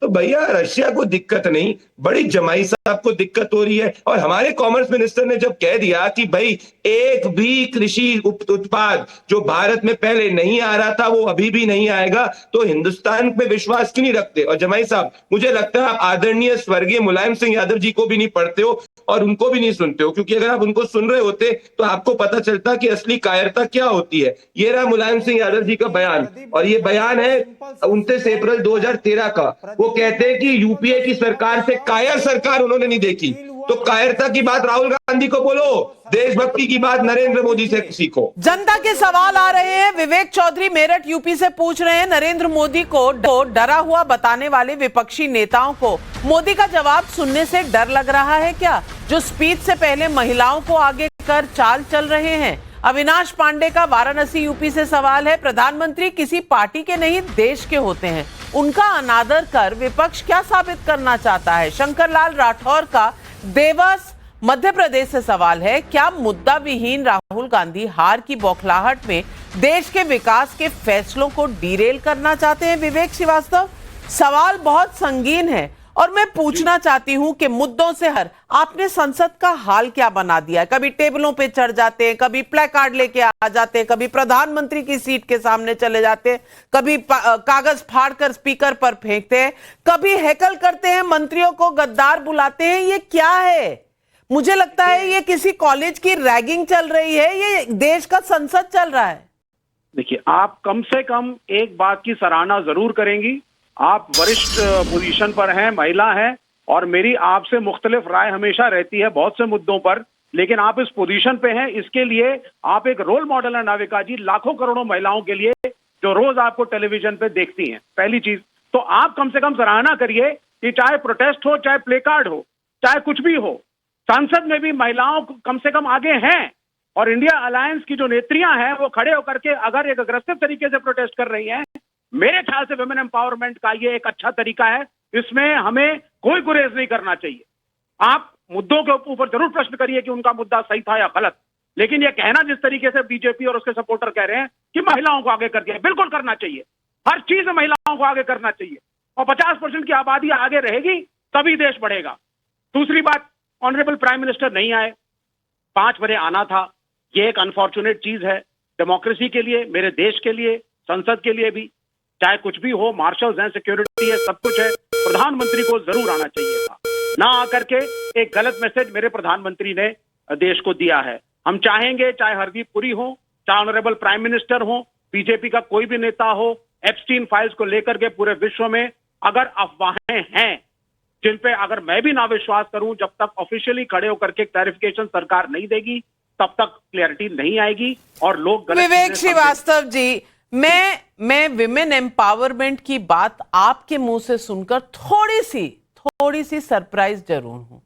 तो भैया, रशिया को दिक्कत नहीं, बड़ी जमाई साहब को दिक्कत हो रही है। और हमारे कॉमर्स मिनिस्टर ने जब कह दिया कि भाई एक भी कृषि उत्पाद जो भारत में पहले नहीं आ रहा था वो अभी भी नहीं आएगा, तो हिंदुस्तान पे विश्वास क्यों नहीं रखते? और जमाई साहब, मुझे लगता है आप आदरणीय स्वर्गीय मुलायम सिंह यादव जी को भी नहीं पढ़ते हो और उनको भी नहीं सुनते हो, क्योंकि अगर आप उनको सुन रहे होते तो आपको पता चलता कि असली कायरता क्या होती है। ये रहा मुलायम सिंह यादव जी का बयान, और ये बयान है 29 अप्रैल 2013 का। वो कहते हैं कि यूपीए की सरकार से कायर सरकार उन्होंने नहीं देखी। तो कायरता की बात राहुल गांधी को बोलो, देशभक्ति की बात नरेंद्र मोदी से सीखो।
जनता के सवाल आ रहे हैं। विवेक चौधरी मेरठ यूपी से पूछ रहे हैं, नरेंद्र मोदी को डरा हुआ बताने वाले विपक्षी नेताओं को मोदी का जवाब सुनने से डर लग रहा है क्या, जो स्पीच से पहले महिलाओं को आगे कर चाल चल रहे हैं? अविनाश पांडे का वाराणसी यूपी से सवाल है, प्रधानमंत्री किसी पार्टी के नहीं देश के होते हैं, उनका अनादर कर विपक्ष क्या साबित करना चाहता है? शंकर लाल राठौर का देवास मध्य प्रदेश से सवाल है, क्या मुद्दा विहीन राहुल गांधी हार की बौखलाहट में देश के विकास के फैसलों को डीरेल करना चाहते हैं? विवेक श्रीवास्तव, सवाल बहुत संगीन है और मैं पूछना चाहती हूं कि मुद्दों से हर आपने संसद का हाल क्या बना दिया है। कभी टेबलों पे चढ़ जाते हैं, कभी प्ले कार्ड लेके आ जाते हैं, कभी प्रधानमंत्री की सीट के सामने चले जाते हैं, कभी कागज फाड़कर स्पीकर पर फेंकते हैं, कभी हैकल करते हैं, मंत्रियों को गद्दार बुलाते हैं। ये क्या है? मुझे लगता है ये किसी कॉलेज की रैगिंग चल रही है, ये देश का संसद चल रहा है।
देखिए, आप कम से कम एक बात की सराहना जरूर करेंगी, आप वरिष्ठ पोजीशन पर हैं, महिला हैं, और मेरी आपसे मुख्तलिफ राय हमेशा रहती है बहुत से मुद्दों पर, लेकिन आप इस पोजीशन पे हैं, इसके लिए आप एक रोल मॉडल है नाविका जी, लाखों करोड़ों महिलाओं के लिए जो रोज आपको टेलीविजन पे देखती हैं। पहली चीज तो आप कम से कम सराहना करिए कि चाहे प्रोटेस्ट हो, चाहे प्ले कार्ड हो, चाहे कुछ भी हो, संसद में भी महिलाओं कम से कम आगे हैं। और इंडिया अलायंस की जो नेत्रियां हैं वो खड़े होकर के अगर एक अग्रेसिव तरीके से प्रोटेस्ट कर रही हैं, मेरे ख्याल से वुमेन एम्पावरमेंट का ये एक अच्छा तरीका है, इसमें हमें कोई गुरेज नहीं करना चाहिए। आप मुद्दों के ऊपर जरूर प्रश्न करिए कि उनका मुद्दा सही था या गलत, लेकिन ये कहना जिस तरीके से बीजेपी और उसके सपोर्टर कह रहे हैं कि महिलाओं को आगे कर दिया, बिल्कुल करना चाहिए, हर चीज में महिलाओं को आगे करना चाहिए, और 50% की आबादी आगे रहेगी तभी देश बढ़ेगा। दूसरी बात, ऑनरेबल प्राइम मिनिस्टर नहीं आए, 5 बजे आना था, ये एक अनफॉर्चुनेट चीज है डेमोक्रेसी के लिए, मेरे देश के लिए, संसद के लिए भी। चाहे कुछ भी हो, मार्शल्स हैं, सिक्योरिटी है, सब कुछ है, प्रधानमंत्री को जरूर आना चाहिए था। ना आकर के एक गलत मैसेज मेरे प्रधानमंत्री ने देश को दिया है। हम चाहेंगे चाहे हरदीप पुरी हो, चाहे ऑनरेबल प्राइम मिनिस्टर हो, बीजेपी का कोई भी नेता हो, एप्स्टीन फाइल्स को लेकर के पूरे विश्व में अगर अफवाहें हैं जिन पे अगर मैं भी ना विश्वास करूं, जब तक ऑफिशियली खड़े होकर के क्लैरिफिकेशन सरकार नहीं देगी तब तक क्लैरिटी नहीं आएगी और लोग गलत।
विवेक श्रीवास्तव जी, मैं विमेन एम्पावरमेंट की बात आपके मुंह से सुनकर थोड़ी सी सरप्राइज जरूर हूं।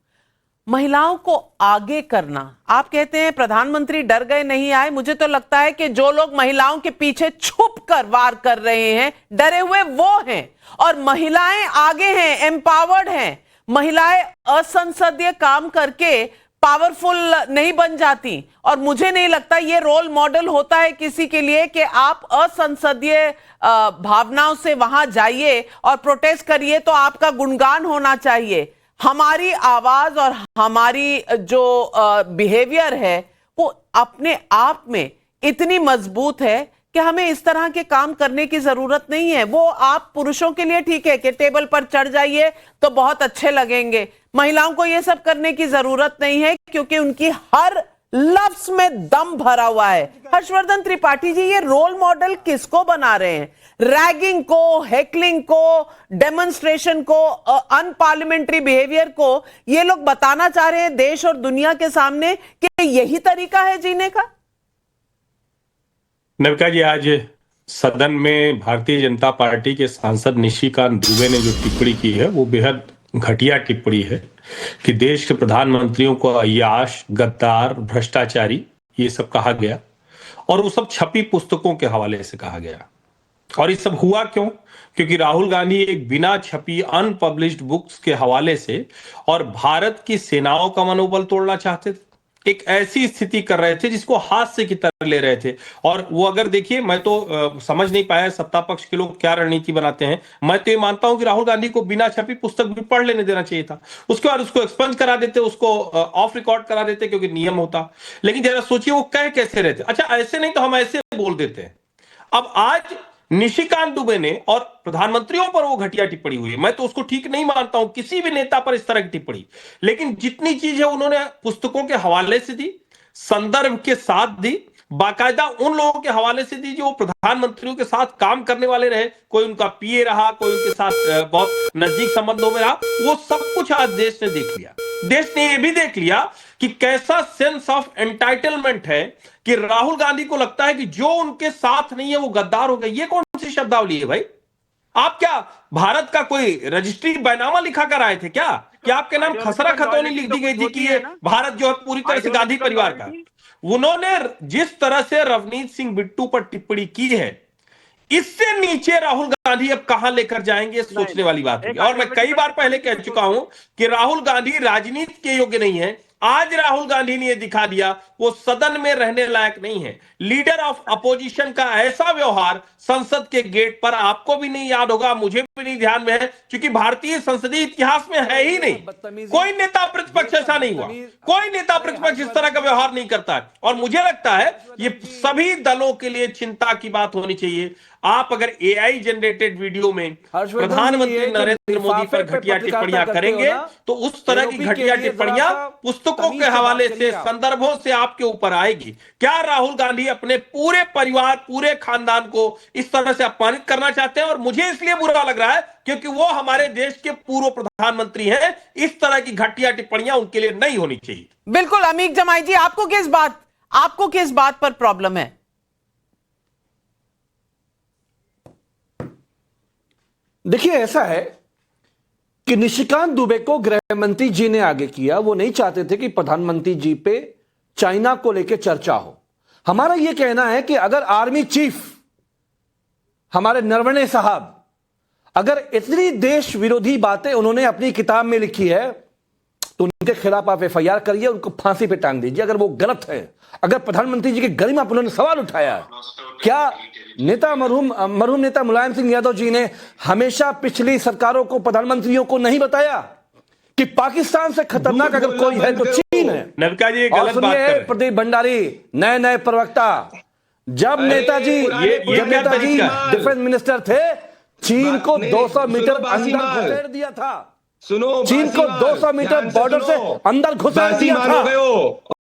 महिलाओं को आगे करना, आप कहते हैं प्रधानमंत्री डर गए नहीं आए, मुझे तो लगता है कि जो लोग महिलाओं के पीछे छुप कर वार कर रहे हैं, डरे हुए वो हैं, और महिलाएं आगे हैं, एम्पावर्ड हैं। महिलाएं असंसदीय काम करके पावरफुल नहीं बन जाती, और मुझे नहीं लगता ये रोल मॉडल होता है किसी के लिए कि आप असंसदीय भावनाओं से वहां जाइए और प्रोटेस्ट करिए तो आपका गुणगान होना चाहिए। हमारी आवाज और हमारी जो बिहेवियर है वो अपने आप में इतनी मजबूत है कि हमें इस तरह के काम करने की जरूरत नहीं है। वो आप पुरुषों के लिए ठीक है कि टेबल पर चढ़ जाइए तो बहुत अच्छे लगेंगे, महिलाओं को ये सब करने की जरूरत नहीं है क्योंकि उनकी हर लफ्ज में दम भरा हुआ है। हर्षवर्धन त्रिपाठी जी, ये रोल मॉडल किसको बना रहे हैं? रैगिंग को, हेकलिंग को, डेमोन्स्ट्रेशन को, अनपार्लियामेंट्री बिहेवियर को ये लोग बताना चाह रहे हैं देश और दुनिया के सामने कि यही तरीका है जीने का।
नविका जी, आज सदन में भारतीय जनता पार्टी के सांसद निशिकांत दुबे ने जो टिप्पणी की है वो बेहद घटिया टिप्पणी है कि देश के प्रधानमंत्रियों को अय्याश, गद्दार, भ्रष्टाचारी ये सब कहा गया, और वो सब छपी पुस्तकों के हवाले से कहा गया। और ये सब हुआ क्यों? क्योंकि राहुल गांधी एक बिना छपी अनपब्लिश्ड बुक्स के हवाले से और भारत की सेनाओं का मनोबल तोड़ना चाहते थे। एक ऐसी स्थिति कर रहे थे जिसको हास्य की तरह ले रहे थे। और वो अगर देखिए, मैं तो समझ नहीं पाया सत्ता पक्ष के लोग क्या रणनीति बनाते हैं। मैं तो ये मानता हूं कि राहुल गांधी को बिना छपी पुस्तक भी पढ़ लेने देना चाहिए था, उसके बाद उसको एक्सपंज करा देते, उसको ऑफ रिकॉर्ड करा देते क्योंकि नियम होता। लेकिन जरा सोचिए वो कह कैसे रहे थे। अच्छा, ऐसे नहीं तो हम ऐसे बोल देते हैं। अब आज निशिकांत दुबे ने और प्रधानमंत्रियों पर वो घटिया टिप्पणी हुई है, मैं तो उसको ठीक नहीं मानता हूं किसी भी नेता पर इस तरह की टिप्पणी। लेकिन जितनी चीज है उन्होंने पुस्तकों के हवाले से दी, संदर्भ के साथ दी, बाकायदा उन लोगों के हवाले से दी जो प्रधानमंत्रियों के साथ काम करने वाले रहे, कोई उनका पीए रहा, कोई उनके साथ बहुत नजदीक संबंधों में रहा। वो सब कुछ आज देश ने देख लिया। देश ने यह भी देख लिया कि कैसा सेंस ऑफ एंटाइटलमेंट है कि राहुल गांधी को लगता है कि जो उनके साथ नहीं है वो गद्दार हो गए। ये कौन सी शब्दावली है भाई? आप क्या भारत का कोई रजिस्ट्री बैनामा लिखा कर आए थे क्या? कि आपके नाम खसरा खतौनी लिख दी गई थी कि ये भारत जो है पूरी तरह से गांधी परिवार का? उन्होंने जिस तरह से रवनीत सिंह बिट्टू पर टिप्पणी की है, इससे नीचे राहुल गांधी अब कहां लेकर जाएंगे, सोचने वाली बात है। और मैं कई बार पहले कह चुका हूं कि राहुल गांधी राजनीति के योग्य नहीं है, आज राहुल गांधी ने यह दिखा दिया वो सदन में रहने लायक नहीं है। लीडर ऑफ अपोजिशन का ऐसा व्यवहार संसद के गेट पर आपको भी नहीं याद होगा, मुझे भी नहीं ध्यान में है, क्योंकि भारतीय संसदीय इतिहास में है ही नहीं। कोई नेता प्रतिपक्ष ऐसा नहीं हुआ, कोई नेता प्रतिपक्ष इस तरह का व्यवहार नहीं करता है। और मुझे लगता है ये सभी दलों के लिए चिंता की बात होनी चाहिए। आप अगर एआई जनरेटेड वीडियो में प्रधानमंत्री नरेंद्र मोदी पर घटिया टिप्पणियां करेंगे तो उस तरह की घटिया टिप्पणियां पुस्तकों के हवाले से, संदर्भों से आपके ऊपर आएगी। क्या राहुल गांधी अपने पूरे परिवार, पूरे खानदान को इस तरह से अपमानित करना चाहते हैं? और मुझे इसलिए बुरा लग रहा है क्योंकि वो हमारे देश के पूर्व प्रधानमंत्री हैं। इस तरह की घटिया टिप्पणियां उनके लिए नहीं होनी चाहिए।
बिल्कुल अमीक जमाई जी, आपको किस बात पर प्रॉब्लम है?
देखिए, ऐसा है कि निशिकांत दुबे को गृह मंत्री जी ने आगे किया। वो नहीं चाहते थे कि प्रधानमंत्री जी पे चाइना को लेकर चर्चा हो। हमारा यह कहना है कि अगर आर्मी चीफ हमारे नरवणे साहब अगर इतनी देश विरोधी बातें उन्होंने अपनी किताब में लिखी है तो उनके खिलाफ आप एफआईआर करिए, उनको फांसी पे टांग दीजिए अगर वो गलत है। अगर प्रधानमंत्री जी की गरिमा पर उन्होंने सवाल उठाया है, क्या नेता मरहूम नेता मुलायम सिंह यादव जी ने हमेशा पिछली सरकारों को, प्रधानमंत्रियों को नहीं बताया कि पाकिस्तान से खतरनाक अगर कोई है तो चीन है?
नवका जी
और
गलत बात कर रहे हैं।
प्रदीप भंडारी नए प्रवक्ता, जब नेताजी डिफेंस मिनिस्टर थे, चीन को 200 मीटर अंदर घुसेड़ दिया था।
सुनो,
चीन को 200 मीटर बॉर्डर से अंदर घुसा दिया था।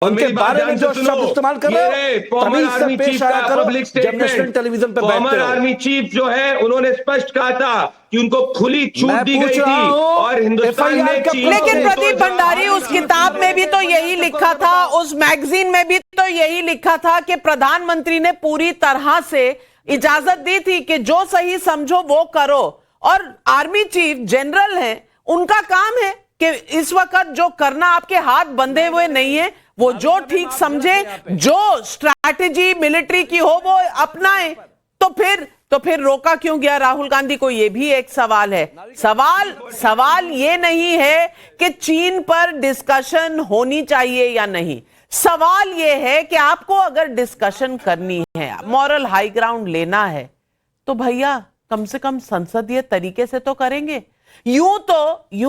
उनके बारे में जो शब्द इस्तेमाल कर रहे हो, तमीज से पेश आया करो जब नेशनल टेलीविजन पे बैठते हो।
आर्मी चीफ जो है उन्होंने स्पष्ट कहा था कि उनको खुली छूट दी गई थी और हिंदुस्तान ने
लेकिन प्रदीप भंडारी, उस किताब में भी तो यही लिखा था, उस मैगजीन में भी तो यही लिखा था कि प्रधानमंत्री ने पूरी तरह से इजाजत दी थी कि जो सही समझो वो करो। और आर्मी चीफ जनरल है, उनका काम है कि इस वक्त जो करना, आपके हाथ बंधे हुए नहीं है, वो जो ठीक समझे, जो स्ट्रैटेजी मिलिट्री की हो वो अपनाए। तो फिर रोका क्यों गया राहुल गांधी को? ये भी एक सवाल है। सवाल ये नहीं है कि चीन पर डिस्कशन होनी चाहिए या नहीं। सवाल ये है कि आपको अगर डिस्कशन करनी है, मॉरल हाई ग्राउंड लेना है, तो भैया कम से कम संसदीय तरीके से तो करेंगे। यूं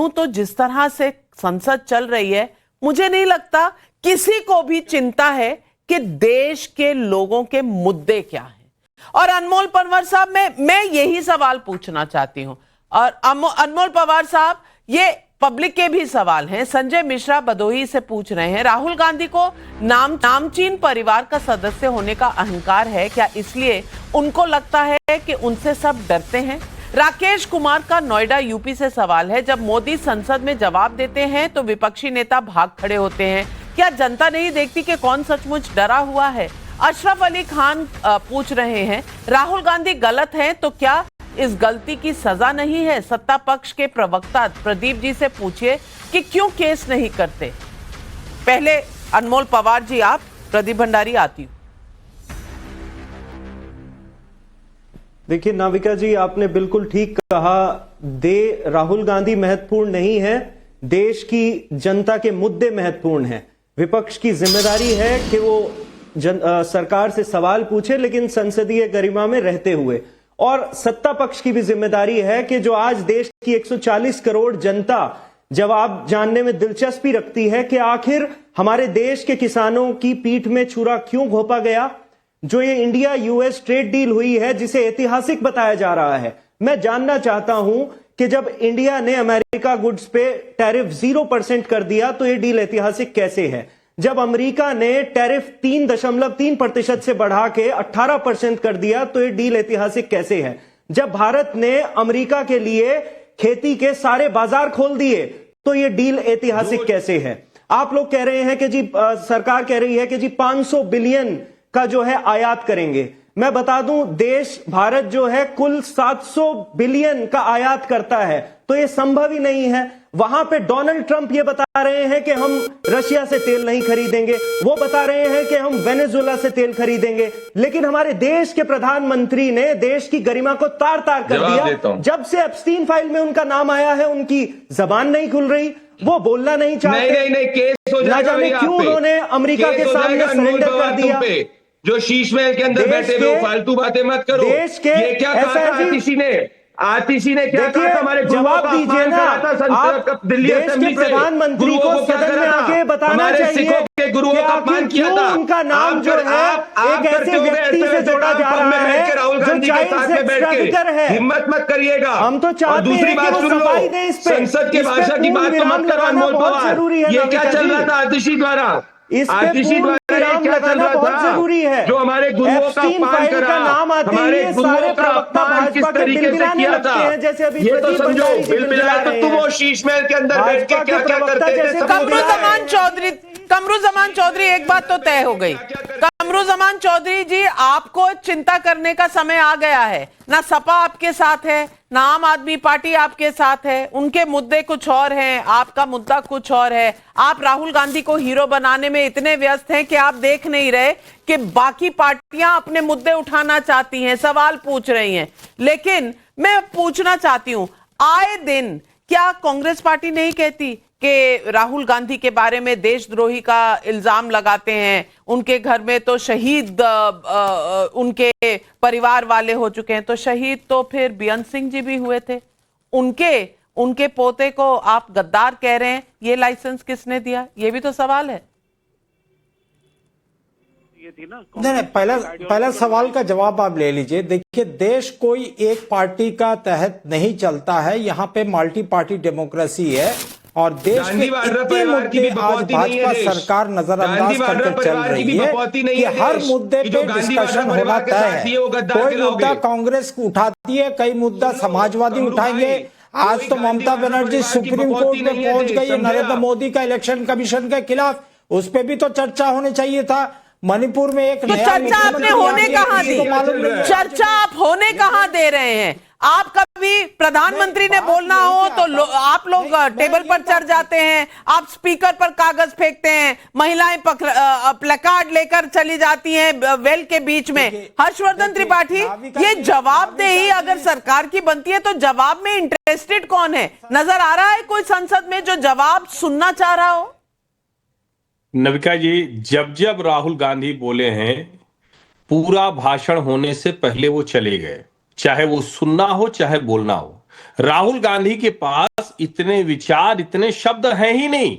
तो जिस तरह से संसद चल रही है, मुझे नहीं लगता किसी को भी चिंता है कि देश के लोगों के मुद्दे क्या हैं। और अनमोल पंवर साहब, मैं यही सवाल पूछना चाहती हूं। और अनमोल पंवर साहब, ये पब्लिक के भी सवाल हैं। संजय मिश्रा बदोही से पूछ रहे हैं, राहुल गांधी को नामचीन परिवार का सदस्य होने का अहंकार है क्या, इसलिए उनको लगता है कि उनसे सब डरते हैं? राकेश कुमार का नोएडा यूपी से सवाल है, जब मोदी संसद में जवाब देते हैं तो विपक्षी नेता भाग खड़े होते हैं, क्या जनता नहीं देखती कि कौन सचमुच डरा हुआ है? अशरफ अली खान पूछ रहे हैं, राहुल गांधी गलत हैं तो क्या इस गलती की सजा नहीं है? सत्ता पक्ष के प्रवक्ता प्रदीप जी से पूछिए कि क्यों केस नहीं करते। पहले अनमोल पवार जी आप, प्रदीप भंडारी आती हूं।
देखिए नाविका जी, आपने बिल्कुल ठीक कहा, राहुल गांधी महत्वपूर्ण नहीं है, देश की जनता के मुद्दे महत्वपूर्ण हैं। विपक्ष की जिम्मेदारी है कि वो सरकार से सवाल पूछे, लेकिन संसदीय गरिमा में रहते हुए। और सत्ता पक्ष की भी जिम्मेदारी है कि जो आज देश की 140 करोड़ जनता जवाब जानने में दिलचस्पी रखती है कि आखिर हमारे देश के किसानों की पीठ में छुरा क्यों घोंपा गया। जो ये इंडिया यूएस ट्रेड डील हुई है, जिसे ऐतिहासिक बताया जा रहा है, मैं जानना चाहता हूं कि जब इंडिया ने अमेरिका गुड्स पे टैरिफ 0% कर दिया तो ये डील ऐतिहासिक कैसे है? जब अमेरिका ने टैरिफ 3.3% से बढ़ा के 18% कर दिया तो ये डील ऐतिहासिक कैसे है? जब भारत ने अमेरिका के लिए खेती के सारे बाजार खोल दिए तो ये डील ऐतिहासिक कैसे है? आप लोग कह रहे हैं कि जी सरकार कह रही है कि जी 500 बिलियन का जो है आयात करेंगे। मैं बता दूं, देश भारत जो है कुल 700 बिलियन का आयात करता है, तो ये संभव ही नहीं है। वहां पे डोनाल्ड ट्रंप ये बता रहे हैं कि हम रशिया से तेल नहीं खरीदेंगे, वो बता रहे हैं कि हम वेनेजुएला से तेल खरीदेंगे, लेकिन हमारे देश के प्रधानमंत्री ने देश की गरिमा को तार तार कर दिया। जब से एप्स्टीन फाइल में उनका नाम आया है, उनकी जबान नहीं खुल रही। वो बोलना नहीं चाहते।
नहीं, केस हो जाएगा
जाने क्यों उन्होंने अमेरिका के सामने सरेंडर कर दिया।
जो शीश महल के अंदर बैठे हुए फालतू बातें मत करो।
देश के
ये क्या कहा था आतिशी ने क्या कहा था हमारे
जवाब दीजिए ना आप।
दिल्ली
देश के प्रधानमंत्री को सदन में आके बताना चाहिए
के गुरुओं का अपमान किया था।
उनका नाम जो है एक ऐसे व्यक्ति से जोड़ा जा रहा है
राहुल गांधी के साथ में बैठ के हिम्मत मत करिएगा।
हम तो चाहते हैं
दूसरी बात सुन लो, संसद के भाषा की बात तो मत करो अनमोल पवार। ये क्या चल रहा था आतिशी द्वारा? आतिशी द्वारा क्या चल रहा था? जो हमारे गुरुओं का अपमान करा, हमारे गुरुओं का अपमान किस तरीके से किया था, ये तो समझो। बिलबिलाए तो तुम वो शीश महल के अंदर बैठ के क्या क्या करते थे।
कमरू जमान चौधरी, एक बात तो तय हो गई। कमरू जमान चौधरी जी, आपको चिंता करने का समय आ गया है। ना सपा आपके साथ है, ना आम आदमी पार्टी आपके साथ है। उनके मुद्दे कुछ और हैं, आपका मुद्दा कुछ और है। आप राहुल गांधी को हीरो बनाने में इतने व्यस्त हैं कि आप देख नहीं रहे कि बाकी पार्टियां अपने मुद्दे उठाना चाहती हैं, सवाल पूछ रही हैं। लेकिन मैं पूछना चाहती हूं, आए दिन क्या कांग्रेस पार्टी नहीं कहती कि राहुल गांधी के बारे में देशद्रोही का इल्जाम लगाते हैं? उनके घर में तो शहीद उनके परिवार वाले हो चुके हैं, तो शहीद तो फिर बेअंत सिंह जी भी हुए थे। उनके पोते को आप गद्दार कह रहे हैं, ये लाइसेंस किसने दिया? ये भी तो सवाल है।
नहीं, पहला सवाल का जवाब आप ले लीजिए। देखिए, देश कोई एक पार्टी का तहत नहीं चलता है, यहाँ पे मल्टी पार्टी डेमोक्रेसी है और देश के इतने मुद्दे आज भाजपा सरकार नजरअंदाज करके चल रही है कि हर मुद्दे पे डिस्कशन होना तय है। कोई मुद्दा कांग्रेस उठाती है, कई मुद्दा समाजवादी उठाएंगे। आज तो ममता बनर्जी सुप्रीम कोर्ट में पहुंच गई है नरेंद्र मोदी का इलेक्शन कमीशन के खिलाफ, उस पर भी तो चर्चा होनी चाहिए था। मणिपुर में एक नया
चर्चा आपने होने कहां दी? चर्चा आप होने कहां दे रहे हैं? आप कभी प्रधानमंत्री ने बोलना हो तो आप लोग टेबल पर चढ़ जाते हैं, आप स्पीकर पर कागज फेंकते हैं, महिलाएं प्लेकार्ड लेकर चली जाती हैं वेल के बीच में। हर्षवर्धन त्रिपाठी, ये जवाबदेही अगर सरकार की बनती है तो जवाब में इंटरेस्टेड कौन है? नजर आ रहा है कोई संसद में जो जवाब सुनना चाह रहा हो?
नविका जी, जब राहुल गांधी बोले हैं, पूरा भाषण होने से पहले वो चले गए, चाहे वो सुनना हो चाहे बोलना हो। राहुल गांधी के पास इतने विचार, इतने शब्द हैं ही नहीं।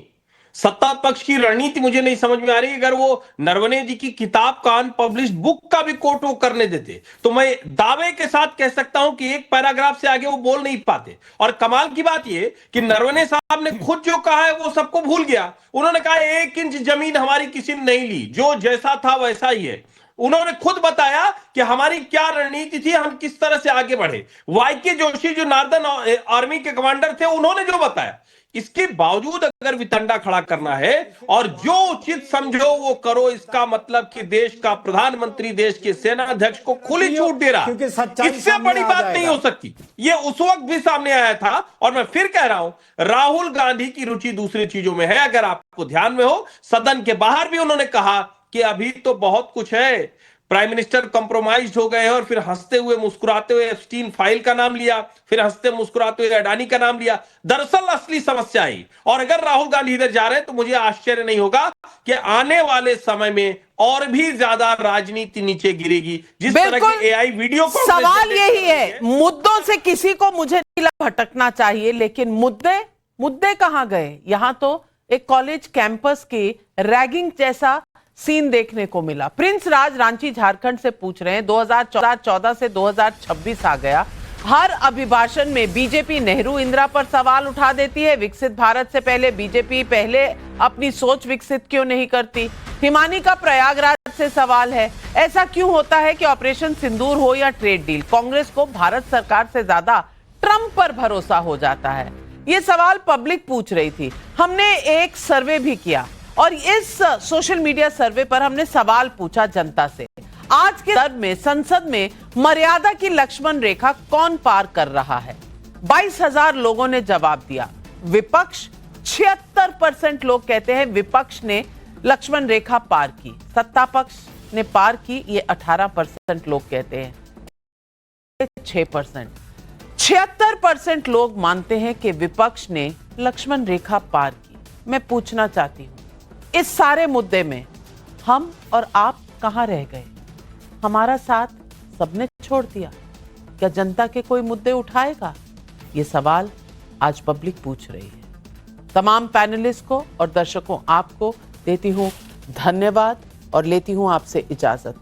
सत्ता पक्ष की रणनीति मुझे नहीं समझ में आ रही। अगर वो नरवणे जी की किताब का अनपब्लिश्ड बुक का भी कोट वो करने देते तो मैं दावे के साथ कह सकता हूं कि एक पैराग्राफ से आगे वो बोल नहीं पाते। और कमाल की बात ये कि नरवणे साहब ने खुद जो कहा है वो सबको भूल गया। उन्होंने कहा 1 इंच जमीन हमारी किसी ने नहीं ली, जो जैसा था वैसा ही है। उन्होंने खुद बताया कि हमारी क्या रणनीति थी, हम किस तरह से आगे बढ़े। वाईके जोशी जो नार्दर्न आर्मी के कमांडर थे, उन्होंने जो बताया। इसके बावजूद अगर वितंडा खड़ा करना है और जो उचित समझो वो करो, इसका मतलब कि देश का प्रधानमंत्री देश के सेना अध्यक्ष को खुली छूट दे रहा, इससे बड़ी बात नहीं हो सकती। ये उस वक्त भी सामने आया था और मैं फिर कह रहा हूं, राहुल गांधी की रुचि दूसरी चीजों में है। अगर आपको ध्यान में हो, सदन के बाहर भी उन्होंने कहा कि अभी तो बहुत कुछ है, प्राइम मिनिस्टर कॉम्प्रोमाइज हो गए हैं, और फिर हंसते हुए मुस्कुराते हुए एप्स्टीन फाइल का नाम लिया, फिर हंसते मुस्कुराते हुए अडानी का नाम लिया। दरअसल असली समस्या आई, और अगर राहुल गांधी इधर जा रहे हैं तो मुझे आश्चर्य नहीं होगा कि आने वाले समय में और भी ज्यादा राजनीति नीचे गिरेगी। जिस तरह की एआई वीडियो
सवाल यही है, मुद्दों से किसी को मुझे नहीं भटकना चाहिए, लेकिन मुद्दे कहां गए? यहां तो एक कॉलेज कैंपस की रैगिंग जैसा सीन देखने को मिला। प्रिंस राज रांची झारखंड से पूछ रहे हैं, 2014 से 2026 आ गया, हर अभिभाषण में बीजेपी नेहरू इंदिरा पर सवाल उठा देती है। विकसित भारत से पहले बीजेपी पहले अपनी सोच विकसित क्यों नहीं करती? हिमानी का प्रयागराज से सवाल है, ऐसा क्यों होता है कि ऑपरेशन सिंदूर हो या ट्रेड डील, कांग्रेस को भारत सरकार से ज्यादा ट्रंप पर भरोसा हो जाता है? ये सवाल पब्लिक पूछ रही थी। हमने एक सर्वे भी किया और इस सोशल मीडिया सर्वे पर हमने सवाल पूछा जनता से, आज के दौर में संसद में मर्यादा की लक्ष्मण रेखा कौन पार कर रहा है? 22,000 लोगों ने जवाब दिया। विपक्ष 76% लोग कहते हैं विपक्ष ने लक्ष्मण रेखा पार की, सत्ता पक्ष ने पार की, ये 18% लोग कहते हैं। 6% 76% लोग मानते हैं कि विपक्ष ने लक्ष्मण रेखा पार की। मैं पूछना चाहती हूँ, इस सारे मुद्दे में हम और आप कहाँ रह गए? हमारा साथ सबने छोड़ दिया। क्या जनता के कोई मुद्दे उठाएगा? ये सवाल आज पब्लिक पूछ रही है। तमाम पैनलिस्ट को और दर्शकों आपको देती हूँ धन्यवाद और लेती हूँ आपसे इजाजत।